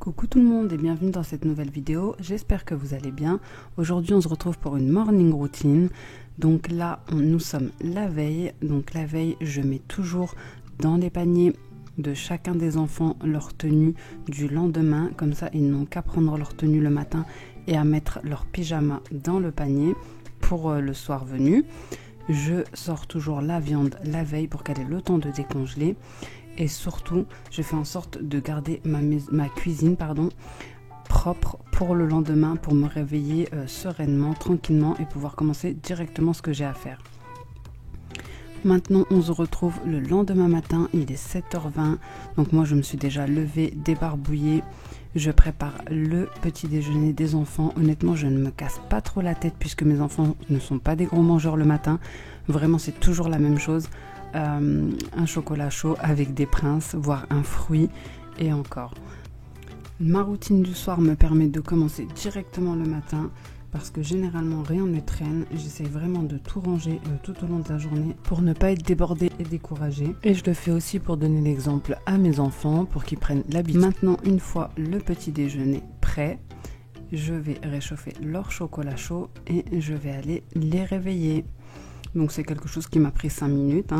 Coucou tout le monde et bienvenue dans cette nouvelle vidéo, j'espère que vous allez bien. Aujourd'hui on se retrouve pour une morning routine. Donc là nous sommes la veille, je mets toujours dans les paniers de chacun des enfants leur tenue du lendemain, comme ça ils n'ont qu'à prendre leur tenue le matin et à mettre leur pyjama dans le panier pour le soir venu. Je sors toujours la viande la veille pour qu'elle ait le temps de décongeler. Et surtout, je fais en sorte de garder ma cuisine propre pour le lendemain, pour me réveiller sereinement, tranquillement et pouvoir commencer directement ce que j'ai à faire. Maintenant, on se retrouve le lendemain matin, il est 7h20. Donc moi, je me suis déjà levée, débarbouillée. Je prépare le petit déjeuner des enfants. Honnêtement, je ne me casse pas trop la tête puisque mes enfants ne sont pas des gros mangeurs le matin. Vraiment, c'est toujours la même chose. Un chocolat chaud avec des princes, voire un fruit et encore. Ma routine du soir me permet de commencer directement le matin parce que généralement rien ne traîne. J'essaie vraiment de tout ranger tout au long de la journée pour ne pas être débordée et découragée. Et je le fais aussi pour donner l'exemple à mes enfants pour qu'ils prennent l'habitude. Maintenant, une fois le petit déjeuner prêt, je vais réchauffer leur chocolat chaud et je vais aller les réveiller. Donc c'est quelque chose qui m'a pris 5 minutes.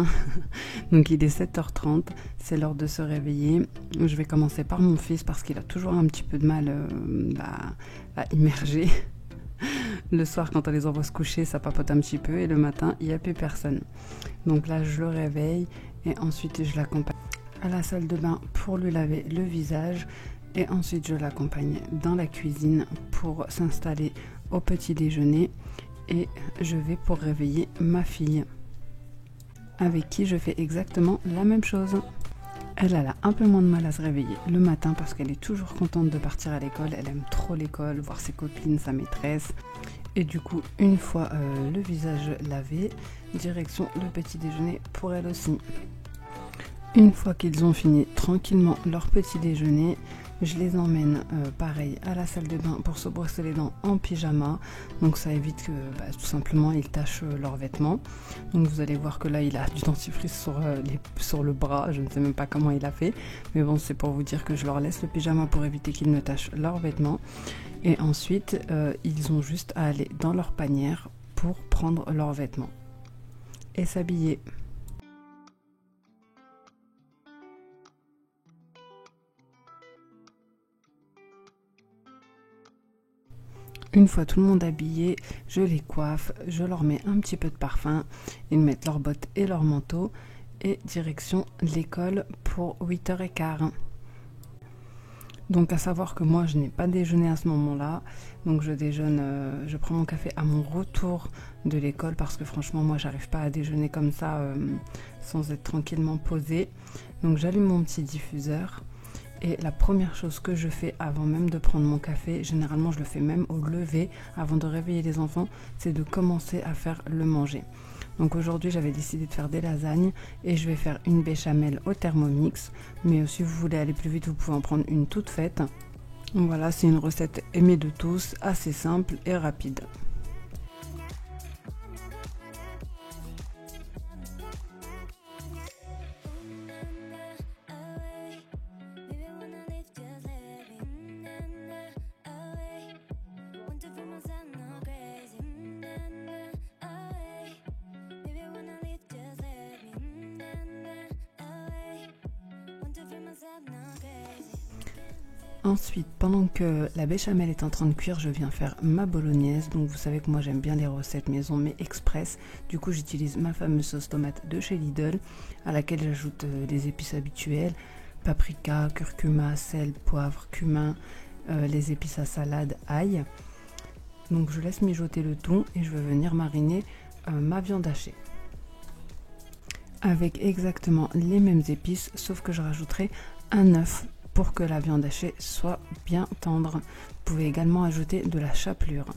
Donc il est 7h30, c'est l'heure de se réveiller. Je vais commencer par mon fils parce qu'il a toujours un petit peu de mal à immerger. Le soir quand on les envoie se coucher, ça papote un petit peu et le matin, il n'y a plus personne. Donc là, je le réveille et ensuite je l'accompagne à la salle de bain pour lui laver le visage. Et ensuite, je l'accompagne dans la cuisine pour s'installer au petit déjeuner. Et je vais pour réveiller ma fille, avec qui je fais exactement la même chose. Elle a un peu moins de mal à se réveiller le matin parce qu'elle est toujours contente de partir à l'école. Elle aime trop l'école, voir ses copines, sa maîtresse. Et du coup, une fois le visage lavé, direction le petit déjeuner pour elle aussi. Une fois qu'ils ont fini tranquillement leur petit déjeuner, je les emmène pareil à la salle de bain pour se brosser les dents en pyjama. Donc ça évite que tout simplement ils tachent leurs vêtements. Donc vous allez voir que là il a du dentifrice sur le bras. Je ne sais même pas comment il a fait. Mais bon, c'est pour vous dire que je leur laisse le pyjama pour éviter qu'ils ne tachent leurs vêtements. Et ensuite ils ont juste à aller dans leur panière pour prendre leurs vêtements et s'habiller. Une fois tout le monde habillé, je les coiffe, je leur mets un petit peu de parfum, ils mettent leurs bottes et leur manteau et direction l'école pour 8h15. Donc à savoir que moi je n'ai pas déjeuné à ce moment-là, donc je déjeune, je prends mon café à mon retour de l'école parce que franchement moi j'arrive pas à déjeuner comme ça sans être tranquillement posée. Donc j'allume mon petit diffuseur. Et la première chose que je fais avant même de prendre mon café, généralement je le fais même au lever, avant de réveiller les enfants, c'est de commencer à faire le manger. Donc aujourd'hui j'avais décidé de faire des lasagnes et je vais faire une béchamel au Thermomix. Mais si vous voulez aller plus vite, vous pouvez en prendre une toute faite. Donc voilà, c'est une recette aimée de tous, assez simple et rapide. Ensuite, pendant que la béchamel est en train de cuire, je viens faire ma bolognaise. Donc vous savez que moi j'aime bien les recettes maison mais express. Du coup j'utilise ma fameuse sauce tomate de chez Lidl à laquelle j'ajoute les épices habituelles. Paprika, curcuma, sel, poivre, cumin, les épices à salade, ail. Donc je laisse mijoter le tout et je vais venir mariner ma viande hachée. Avec exactement les mêmes épices sauf que je rajouterai un œuf pour que la viande hachée soit bien tendre. Vous pouvez également ajouter de la chapelure.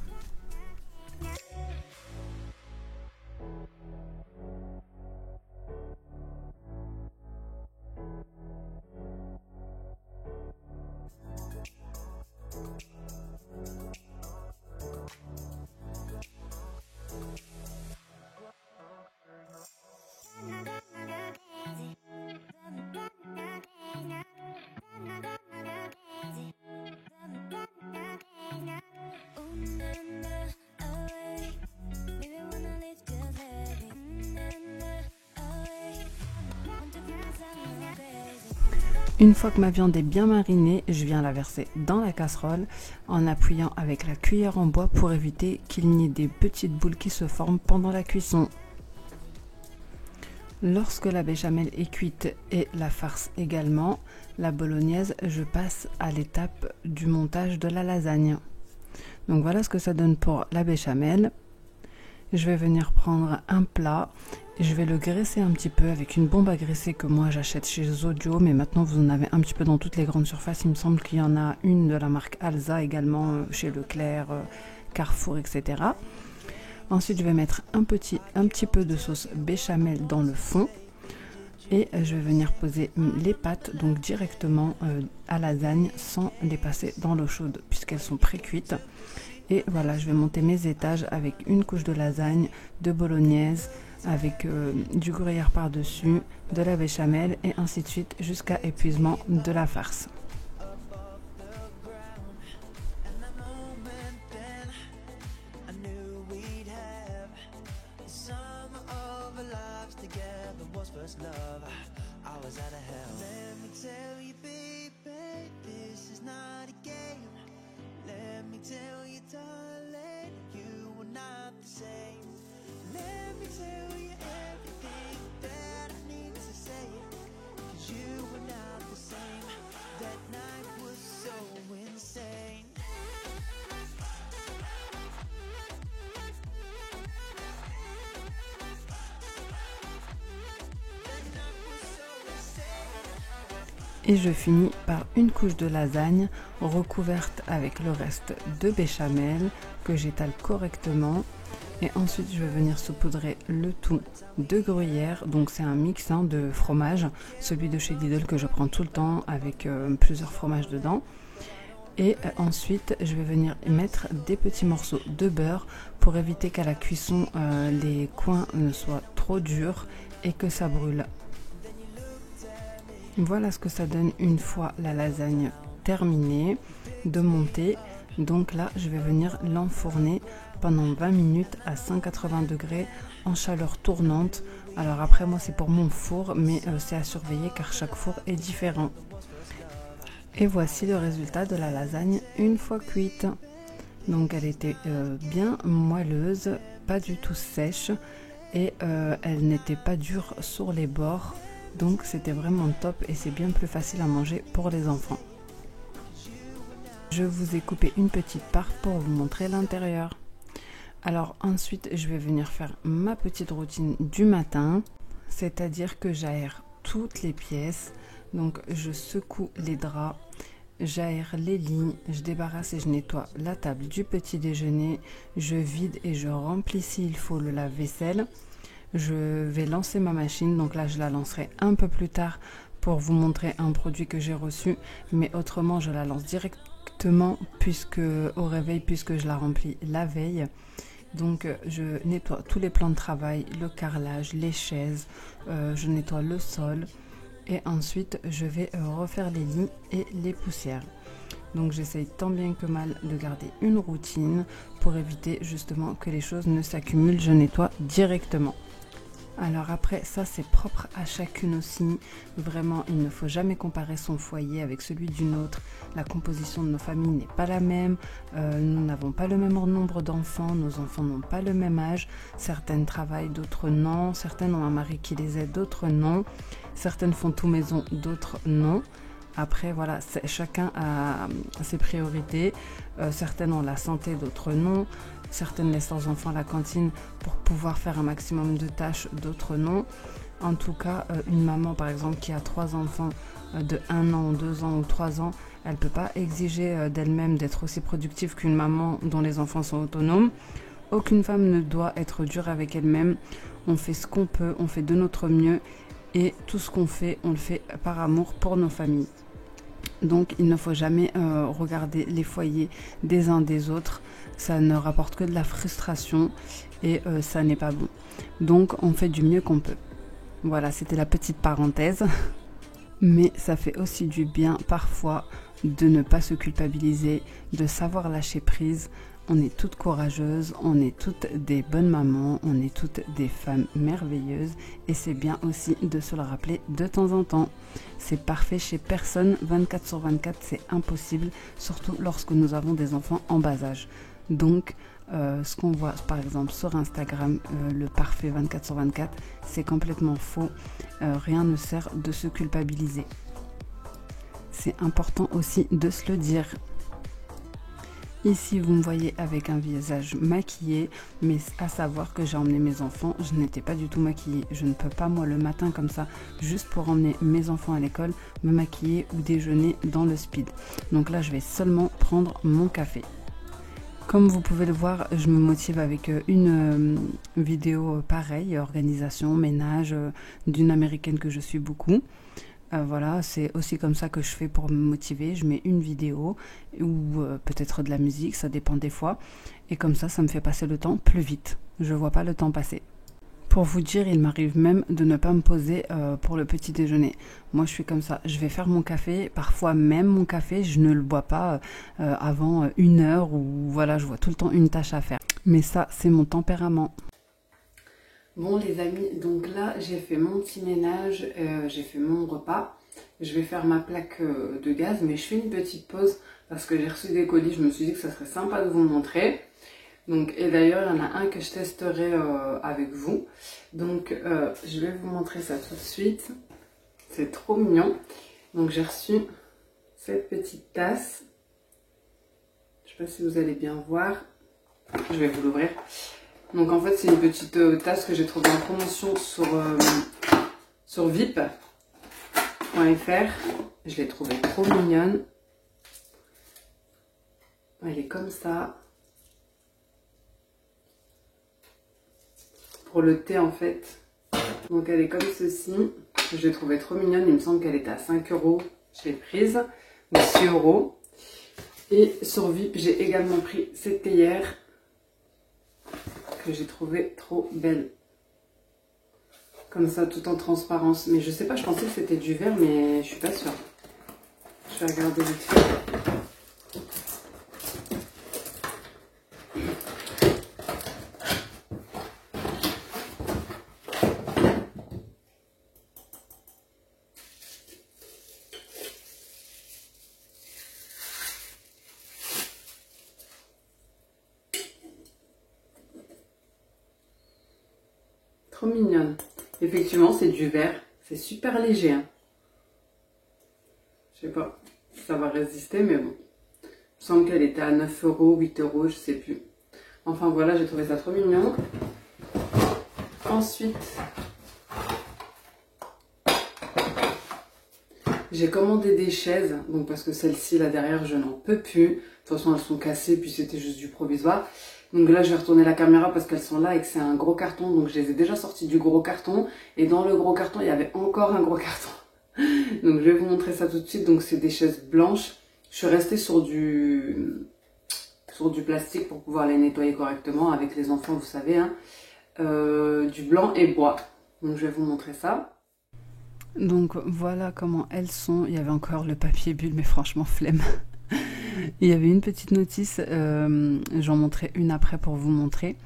Une fois que ma viande est bien marinée, je viens la verser dans la casserole en appuyant avec la cuillère en bois pour éviter qu'il n'y ait des petites boules qui se forment pendant la cuisson. Lorsque la béchamel est cuite et la farce également, la bolognaise, je passe à l'étape du montage de la lasagne. Donc voilà ce que ça donne pour la béchamel. Je vais venir prendre un plat, je vais le graisser un petit peu avec une bombe à graisser que moi j'achète chez Zodio, mais maintenant vous en avez un petit peu dans toutes les grandes surfaces. Il me semble qu'il y en a une de la marque Alza également chez Leclerc, Carrefour, etc. Ensuite je vais mettre un petit peu de sauce béchamel dans le fond et je vais venir poser les pâtes donc directement à lasagne sans les passer dans l'eau chaude puisqu'elles sont pré-cuites. Et voilà, je vais monter mes étages avec une couche de lasagne, de bolognaise, avec du gruyère par-dessus, de la béchamel et ainsi de suite jusqu'à épuisement de la farce. Et je finis par une couche de lasagne recouverte avec le reste de béchamel que j'étale correctement. Et ensuite je vais venir saupoudrer le tout de gruyère. Donc c'est un mix de fromage, celui de chez Lidl que je prends tout le temps avec plusieurs fromages dedans. Et ensuite je vais venir mettre des petits morceaux de beurre pour éviter qu'à la cuisson les coins ne soient trop durs et que ça brûle. Voilà ce que ça donne une fois la lasagne terminée de monter. Donc là, je vais venir l'enfourner pendant 20 minutes à 180 degrés en chaleur tournante. Alors après, moi, c'est pour mon four, mais c'est à surveiller car chaque four est différent. Et voici le résultat de la lasagne une fois cuite. Donc elle était bien moelleuse, pas du tout sèche et elle n'était pas dure sur les bords. Donc c'était vraiment top et c'est bien plus facile à manger pour les enfants. Je vous ai coupé une petite part pour vous montrer l'intérieur. Alors ensuite je vais venir faire ma petite routine du matin, c'est-à-dire que j'aère toutes les pièces. Donc je secoue les draps, j'aère les lits, je débarrasse et je nettoie la table du petit déjeuner, je vide et je remplis s'il faut le lave-vaisselle. Je vais lancer ma machine, donc là je la lancerai un peu plus tard pour vous montrer un produit que j'ai reçu, mais autrement je la lance directement au réveil puisque je la remplis la veille. Donc je nettoie tous les plans de travail, le carrelage, les chaises, je nettoie le sol et ensuite je vais refaire les lits et les poussières. Donc j'essaye tant bien que mal de garder une routine pour éviter justement que les choses ne s'accumulent, je nettoie directement. Alors après, ça c'est propre à chacune aussi. Vraiment, il ne faut jamais comparer son foyer avec celui d'une autre. La composition de nos familles n'est pas la même. Nous n'avons pas le même nombre d'enfants. Nos enfants n'ont pas le même âge. Certaines travaillent, d'autres non. Certaines ont un mari qui les aide, d'autres non. Certaines font tout maison, d'autres non. Après, voilà, chacun a ses priorités. Certaines ont la santé, d'autres non. Certaines laissent leurs enfants à la cantine pour pouvoir faire un maximum de tâches, d'autres non. En tout cas, une maman par exemple qui a 3 enfants de 1 an, 2 ans ou 3 ans, elle ne peut pas exiger d'elle-même d'être aussi productive qu'une maman dont les enfants sont autonomes. Aucune femme ne doit être dure avec elle-même. On fait ce qu'on peut, on fait de notre mieux et tout ce qu'on fait, on le fait par amour pour nos familles. Donc il ne faut jamais regarder les foyers des uns des autres, ça ne rapporte que de la frustration et ça n'est pas bon. Donc on fait du mieux qu'on peut. Voilà, c'était la petite parenthèse. Mais ça fait aussi du bien parfois de ne pas se culpabiliser, de savoir lâcher prise. on est toutes courageuses, on est toutes des bonnes mamans, on est toutes des femmes merveilleuses et c'est bien aussi de se le rappeler de temps en temps. C'est parfait chez personne, 24/24 c'est impossible, surtout lorsque nous avons des enfants en bas âge. Donc ce qu'on voit par exemple sur Instagram, le parfait 24/24, c'est complètement faux, rien ne sert de se culpabiliser. C'est important aussi de se le dire. Ici, vous me voyez avec un visage maquillé, mais à savoir que j'ai emmené mes enfants, je n'étais pas du tout maquillée. Je ne peux pas, moi, le matin comme ça, juste pour emmener mes enfants à l'école, me maquiller ou déjeuner dans le speed. Donc là, je vais seulement prendre mon café. Comme vous pouvez le voir, je me motive avec une vidéo pareille, organisation, ménage, d'une américaine que je suis beaucoup. Voilà, c'est aussi comme ça que je fais pour me motiver. Je mets une vidéo ou peut-être de la musique, ça dépend des fois. Et comme ça me fait passer le temps plus vite. Je vois pas le temps passer. Pour vous dire, il m'arrive même de ne pas me poser pour le petit déjeuner. Moi, je suis comme ça. Je vais faire mon café. Parfois, même mon café, je ne le bois pas avant 1 heure ou voilà, je vois tout le temps une tâche à faire. Mais ça, c'est mon tempérament. Bon les amis, donc là j'ai fait mon petit ménage, j'ai fait mon repas. Je vais faire ma plaque de gaz, mais je fais une petite pause parce que j'ai reçu des colis. Je me suis dit que ça serait sympa de vous montrer. Donc, et d'ailleurs il y en a un que je testerai avec vous. Donc je vais vous montrer ça tout de suite. C'est trop mignon. Donc j'ai reçu cette petite tasse. Je ne sais pas si vous allez bien voir. Je vais vous l'ouvrir. Donc en fait c'est une petite tasse que j'ai trouvée en promotion sur VIP.fr. Je l'ai trouvée trop mignonne. Elle est comme ça. Pour le thé en fait. Donc elle est comme ceci. Je l'ai trouvée trop mignonne. Il me semble qu'elle était à 5 €. Je l'ai prise. Ou 6 €. Et sur VIP j'ai également pris cette théière que j'ai trouvé trop belle, comme ça tout en transparence, mais je sais pas, je pensais que c'était du verre mais je suis pas sûre. Je vais regarder vite fait. Trop mignonne. Effectivement, c'est du verre. C'est super léger. Hein. Je sais pas si ça va résister, mais bon. Il me semble qu'elle était à 9 €, 8 €, je sais plus. Enfin voilà, j'ai trouvé ça trop mignon. Ensuite, j'ai commandé des chaises. Donc parce que celles-ci là derrière, je n'en peux plus. De toute façon, elles sont cassées, puis c'était juste du provisoire. Donc là, je vais retourner la caméra parce qu'elles sont là et que c'est un gros carton. Donc je les ai déjà sorties du gros carton. Et dans le gros carton, il y avait encore un gros carton. Donc je vais vous montrer ça tout de suite. Donc c'est des chaises blanches. Je suis restée sur du plastique pour pouvoir les nettoyer correctement. Avec les enfants, vous savez. Hein. Du blanc et bois. Donc je vais vous montrer ça. Donc voilà comment elles sont. Il y avait encore le papier bulle, mais franchement, flemme. Il y avait une petite notice, j'en montrerai une après pour vous montrer.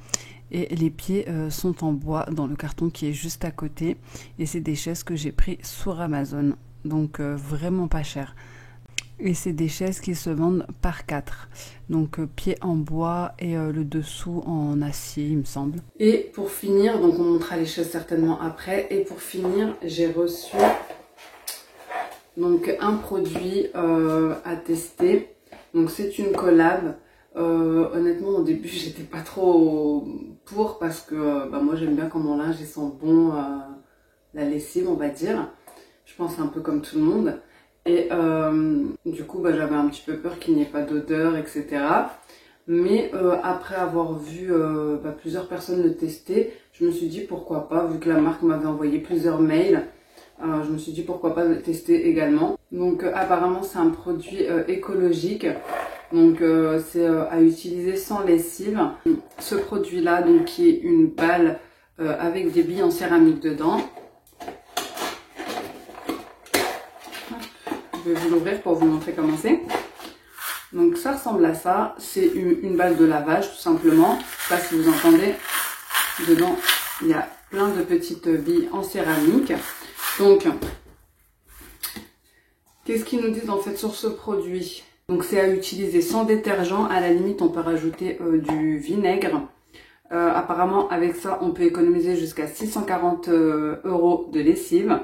Et les pieds sont en bois dans le carton qui est juste à côté. Et c'est des chaises que j'ai pris sur Amazon. Donc vraiment pas cher. Et c'est des chaises qui se vendent par 4. Donc pieds en bois et le dessous en acier, il me semble. Et pour finir, donc on montrera les chaises certainement après. Et pour finir, j'ai reçu donc un produit à tester. Donc c'est une collab. Honnêtement au début j'étais pas trop pour parce que moi j'aime bien quand mon linge il sent bon la lessive on va dire. Je pense un peu comme tout le monde. Et du coup j'avais un petit peu peur qu'il n'y ait pas d'odeur etc. Mais après avoir vu plusieurs personnes le tester, je me suis dit pourquoi pas, vu que la marque m'avait envoyé plusieurs mails. Je me suis dit pourquoi pas le tester également. Donc apparemment c'est un produit écologique. Donc c'est à utiliser sans lessive. Ce produit là donc qui est une balle avec des billes en céramique dedans. Je vais vous l'ouvrir pour vous montrer comment c'est. Donc ça ressemble à ça, c'est une balle de lavage tout simplement. Je sais pas si vous entendez, dedans il y a plein de petites billes en céramique. Donc, qu'est-ce qu'ils nous disent en fait sur ce produit? Donc c'est à utiliser sans détergent, à la limite on peut rajouter du vinaigre. Apparemment avec ça on peut économiser jusqu'à 640 € de lessive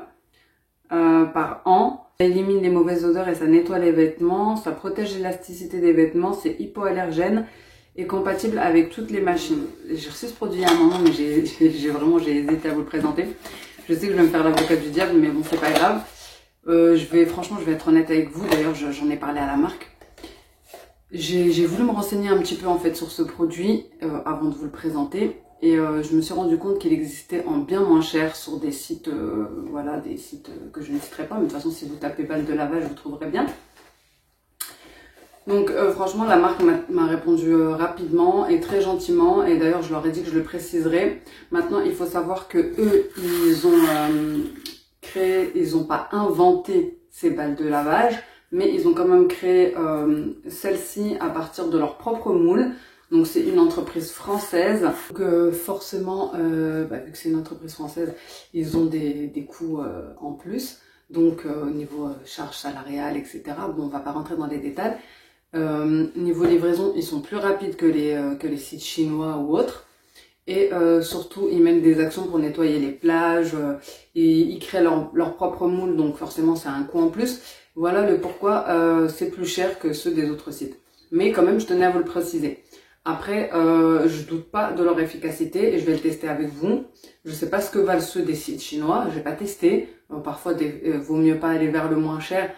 par an. Ça élimine les mauvaises odeurs et ça nettoie les vêtements, ça protège l'élasticité des vêtements, c'est hypoallergène et compatible avec toutes les machines. J'ai reçu ce produit à un moment mais j'ai hésité à vous le présenter. Je sais que je vais me faire l'avocat du diable mais bon c'est pas grave. Franchement je vais être honnête avec vous, d'ailleurs j'en ai parlé à la marque. J'ai voulu me renseigner un petit peu en fait sur ce produit avant de vous le présenter. Et je me suis rendu compte qu'il existait en bien moins cher sur des sites, voilà, des sites que je ne citerai pas, mais de toute façon si vous tapez balle de lavage, vous trouverez bien. Donc franchement la marque m'a répondu rapidement et très gentiment, et d'ailleurs je leur ai dit que je le préciserai. Maintenant il faut savoir que eux ils ont ils n'ont pas inventé ces balles de lavage, mais ils ont quand même créé celle-ci à partir de leur propre moule. Donc c'est une entreprise française, donc forcément, vu que c'est une entreprise française, ils ont des coûts en plus. Donc au niveau charges salariales, etc. Bon, on va pas rentrer dans les détails. Niveau livraison, ils sont plus rapides que les sites chinois ou autres. Et surtout, ils mènent des actions pour nettoyer les plages. Et ils créent leur propre moule, donc forcément c'est un coût en plus. Voilà le pourquoi c'est plus cher que ceux des autres sites. Mais quand même, je tenais à vous le préciser. Après, je doute pas de leur efficacité et je vais le tester avec vous. Je sais pas ce que valent ceux des sites chinois, j'ai pas testé. Parfois, vaut mieux pas aller vers le moins cher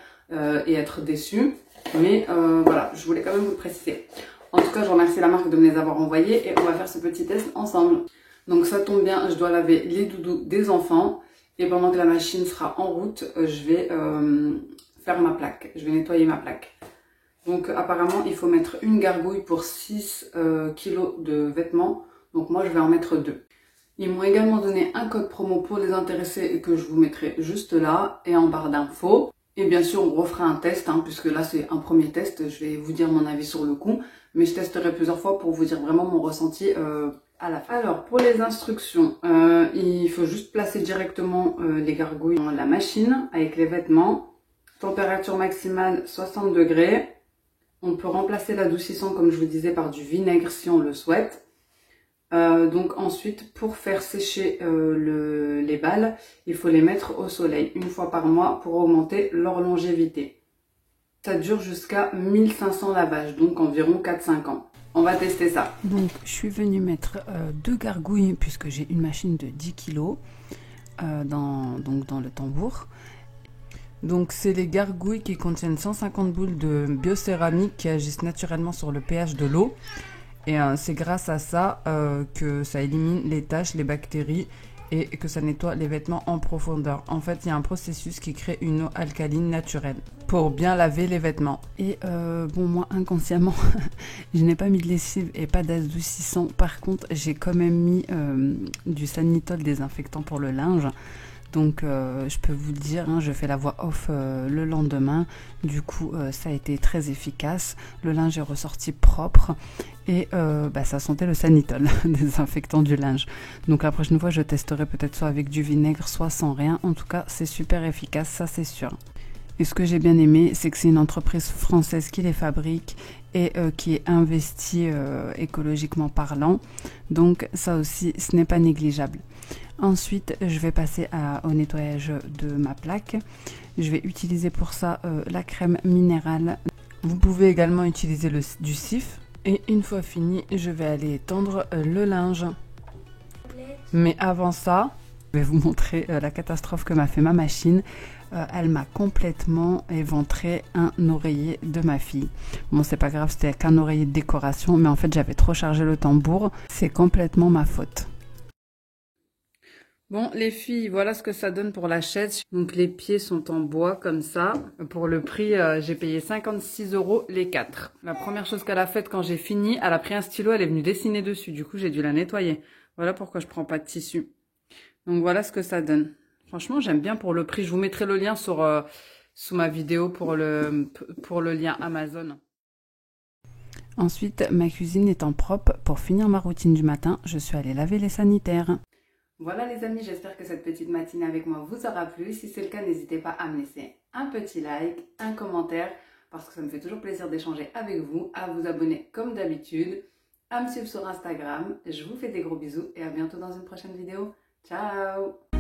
et être déçu. Mais voilà, je voulais quand même vous le préciser. En tout cas, je remercie la marque de me les avoir envoyés et on va faire ce petit test ensemble. Donc ça tombe bien, je dois laver les doudous des enfants. Et pendant que la machine sera en route, je vais faire ma plaque. Je vais nettoyer ma plaque. Donc apparemment il faut mettre une gargouille pour 6 kg de vêtements. Donc moi je vais en mettre 2. Ils m'ont également donné un code promo pour les intéressés et que je vous mettrai juste là et en barre d'infos. Et bien sûr on refera un test puisque là c'est un premier test. Je vais vous dire mon avis sur le coup. Mais je testerai plusieurs fois pour vous dire vraiment mon ressenti à la fin. Alors pour les instructions, il faut juste placer directement les gargouilles dans la machine avec les vêtements. Température maximale 60 degrés. On peut remplacer l'adoucissant, comme je vous disais, par du vinaigre si on le souhaite. Donc ensuite, pour faire sécher les balles, il faut les mettre au soleil une fois par mois pour augmenter leur longévité. Ça dure jusqu'à 1500 lavages, donc environ 4-5 ans. On va tester ça. Donc je suis venue mettre 2 gargouilles, puisque j'ai une machine de 10 kg dans le tambour. Donc c'est les gargouilles qui contiennent 150 boules de biocéramique qui agissent naturellement sur le pH de l'eau. Et c'est grâce à ça que ça élimine les taches, les bactéries et que ça nettoie les vêtements en profondeur. En fait, il y a un processus qui crée une eau alcaline naturelle pour bien laver les vêtements. Et bon, moi inconsciemment, je n'ai pas mis de lessive et pas d'adoucissant. Par contre, j'ai quand même mis du Sanitol désinfectant pour le linge. Donc je peux vous le dire, je fais la voix off le lendemain. Du coup, ça a été très efficace. Le linge est ressorti propre et ça sentait le Sanitol, désinfectant du linge. Donc la prochaine fois, je testerai peut-être soit avec du vinaigre, soit sans rien. En tout cas, c'est super efficace, ça c'est sûr. Et ce que j'ai bien aimé, c'est que c'est une entreprise française qui les fabrique et qui est investie écologiquement parlant. Donc ça aussi, ce n'est pas négligeable. Ensuite, je vais passer au nettoyage de ma plaque. Je vais utiliser pour ça la crème minérale. Vous pouvez également utiliser du cif. Et une fois fini, je vais aller tendre le linge. Mais avant ça, je vais vous montrer la catastrophe que m'a fait ma machine. Elle m'a complètement éventré un oreiller de ma fille. Bon, c'est pas grave, c'était qu'un oreiller de décoration, mais en fait, j'avais trop chargé le tambour. C'est complètement ma faute. Bon, les filles, voilà ce que ça donne pour la chaise. Donc, les pieds sont en bois comme ça. Pour le prix, j'ai payé 56 € les 4. La première chose qu'elle a faite quand j'ai fini, elle a pris un stylo, elle est venue dessiner dessus. Du coup, j'ai dû la nettoyer. Voilà pourquoi je prends pas de tissu. Donc, voilà ce que ça donne. Franchement, j'aime bien pour le prix. Je vous mettrai le lien sous ma vidéo pour le lien Amazon. Ensuite, ma cuisine étant propre, pour finir ma routine du matin, je suis allée laver les sanitaires. Voilà les amis, j'espère que cette petite matinée avec moi vous aura plu. Si c'est le cas, n'hésitez pas à me laisser un petit like, un commentaire, parce que ça me fait toujours plaisir d'échanger avec vous, à vous abonner comme d'habitude, à me suivre sur Instagram. Je vous fais des gros bisous et à bientôt dans une prochaine vidéo. Ciao!